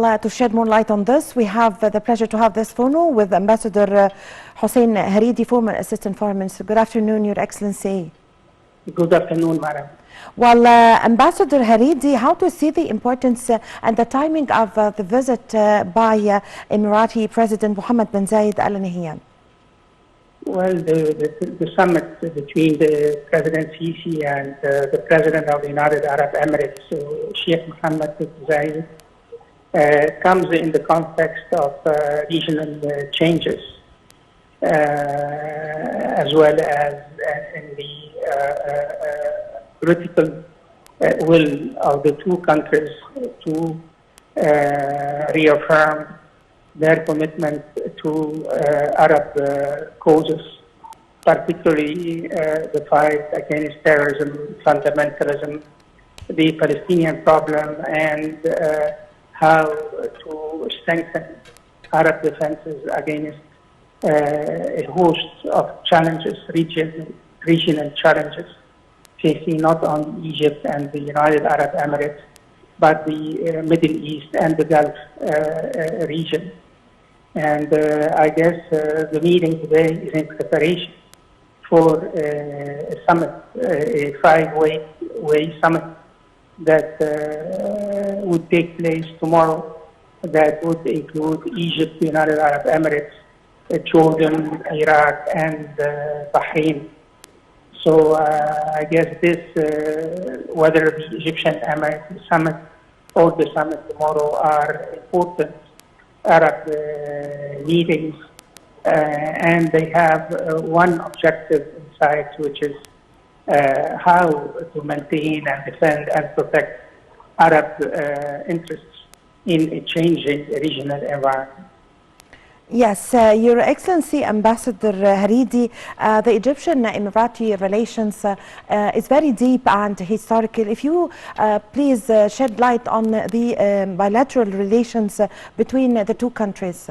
Well, to shed more light on this, we have the pleasure to have this phone with Ambassador Hussein Hareedy, former Assistant Foreign Minister. Good afternoon, Your Excellency. Good afternoon, Madam. Well, Ambassador Hareedy, how to see the importance and the timing of the visit by Emirati President Mohammed bin Zayed Al Nahyan? Well, the summit between the President Sisi and the President of the United Arab Emirates, Sheikh Mohammed bin Zayed, comes in the context of regional changes, as well as in the political will of the two countries to reaffirm their commitment to Arab causes, particularly the fight against terrorism, fundamentalism, the Palestinian problem, and how to strengthen Arab defenses against a host of challenges, regional challenges, facing not only Egypt and the United Arab Emirates, but the Middle East and the Gulf region. And I guess the meeting today is in preparation for a summit, a five-way summit that would take place tomorrow, that would include Egypt, the United Arab Emirates, Jordan, Iraq, and Bahrain. So I guess this, whether the Egyptian Emirates summit or the summit tomorrow, are important Arab meetings, and they have one objective in sight, which is how to maintain and defend and protect Arab interests in a changing regional environment. Yes, Your Excellency, Ambassador Hareedy, the Egyptian-Emirati relations is very deep and historical. If you please shed light on the bilateral relations between the two countries.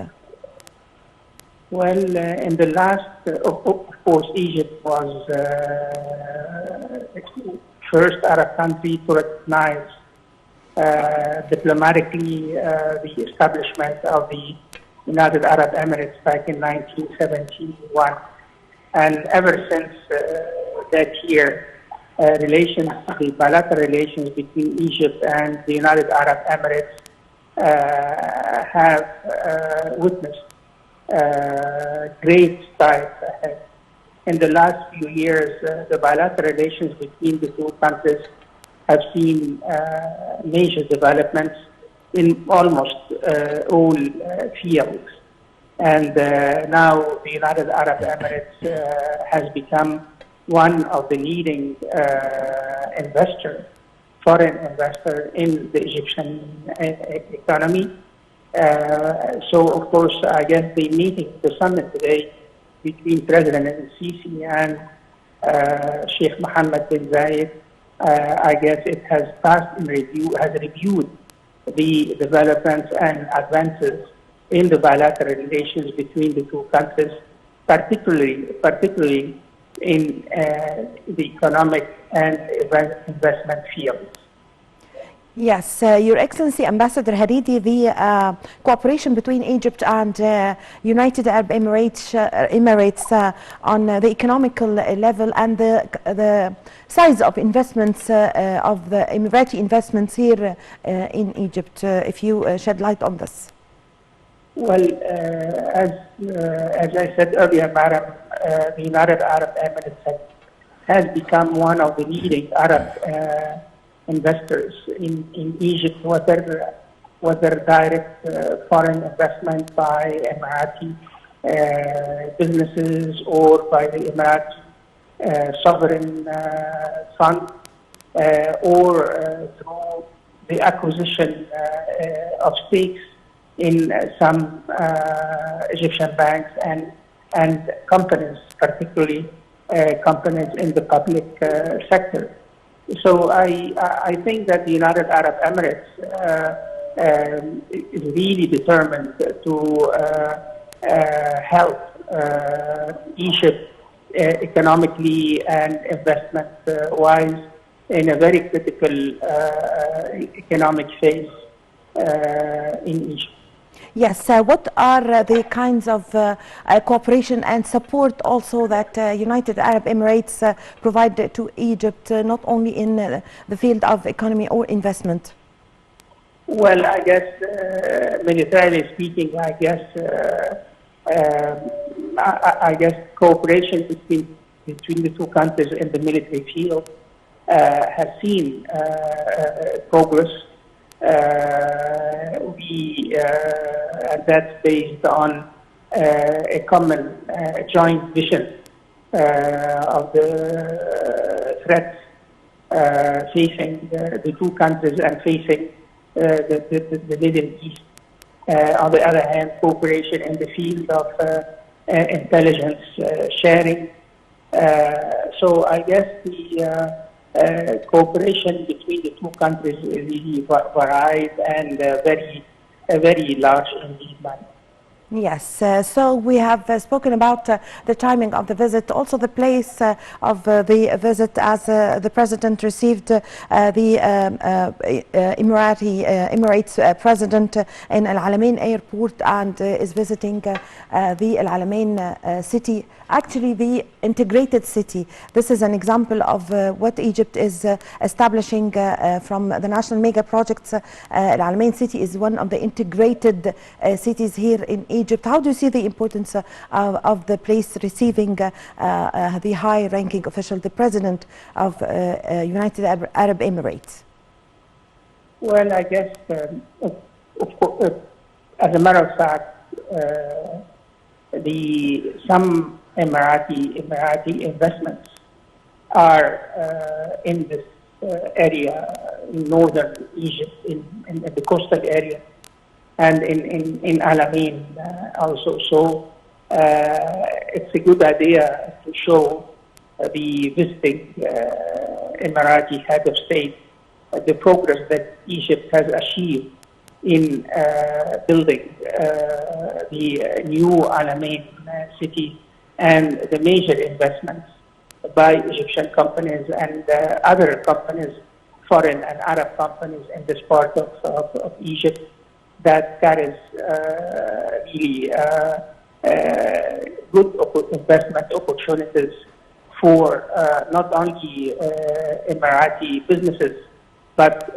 Well, in the last, of course, Egypt was first Arab country to recognize diplomatically the establishment of the United Arab Emirates back in 1971, and ever since that year, the bilateral relations between Egypt and the United Arab Emirates have witnessed great strides ahead. In the last few years, the bilateral relations between the two countries have seen major developments in almost all fields. And now the United Arab Emirates has become one of the leading foreign investor in the Egyptian economy. So, of course, I guess the summit today between President Sisi and Sheikh Mohammed bin Zayed, I guess it has passed in review, has reviewed the developments and advances in the bilateral relations between the two countries, particularly in the economic and investment fields. Yes, Your Excellency, Ambassador Hareedy, the cooperation between Egypt and United Arab Emirates on the economical level and the size of investments of the Emirati investments here in Egypt, if you shed light on this. Well, as I said earlier, Madam, the United Arab Emirates has become one of the leading Arab investors in Egypt, whether direct foreign investment by Emirati businesses or by the Emirati sovereign fund, or through the acquisition of stakes in some Egyptian banks and companies, particularly companies in the public sector. So I think that the United Arab Emirates is really determined to help Egypt economically and investment-wise in a very critical economic phase in Egypt. Yes, what are the kinds of cooperation and support also that United Arab Emirates provide to Egypt, not only in the field of economy or investment? Well, I guess, militarily speaking, I guess cooperation between the two countries in the military field has seen progress. And that's based on a common joint vision of the threats facing the two countries and facing the Middle East. On the other hand, cooperation in the field of intelligence sharing. So I guess the cooperation between the two countries is really varied and very large indeed. Yes, so we have spoken about the timing of the visit, also the place of the visit, as the President received the Emirates President in Al Alamein Airport and is visiting the Al Alamein city, actually the integrated city. This is an example of what Egypt is establishing from the national mega projects. Al Alamein city is one of the integrated cities here in Egypt. How do you see the importance of the place receiving the high-ranking official, the President of United Arab Emirates? Well, I guess, of course, as a matter of fact, some Emirati investments are in this area, in northern Egypt, in the coastal area, and in Alamein also. So it's a good idea to show the visiting Emirati head of state the progress that Egypt has achieved in building the new Alamein city and the major investments by Egyptian companies and other companies, foreign and Arab companies in this part of Egypt, that carries really good investment opportunities for not only Emirati businesses, but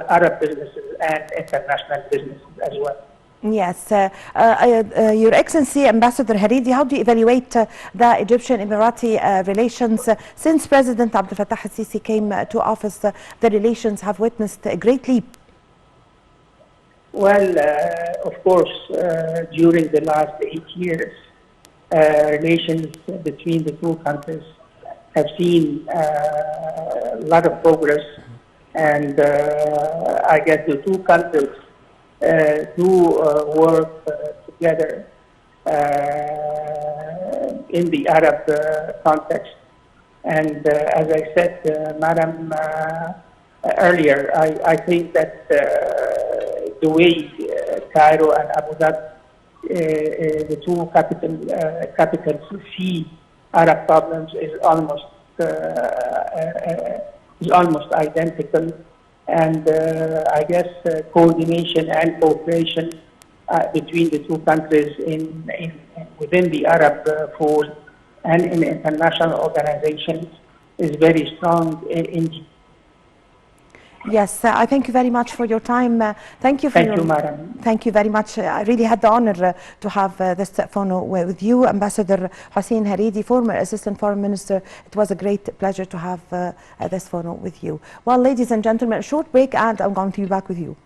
Arab businesses and international businesses as well. Yes, Your Excellency Ambassador Hareedy, how do you evaluate the Egyptian-Emirati relations since President Abdel Fattah al-Sisi came to office? The relations have witnessed a great leap. Well, of course, during the last 8 years, relations between the two countries have seen a lot of progress, and I guess the two countries do work together in the Arab context. And as I said, Madam, earlier, I think that the way Cairo and Abu Dhabi, the two capitals, see Arab problems is almost identical. And I guess coordination and cooperation between the two countries within the Arab fold and in international organizations is very strong indeed. Yes, I thank you very much for your time. Thank you, Madam. Thank you very much. I really had the honor to have this phone with you, Ambassador Hussein Hareedy, former Assistant Foreign Minister. It was a great pleasure to have this phone with you. Well, ladies and gentlemen, a short break, and I'm going to be back with you.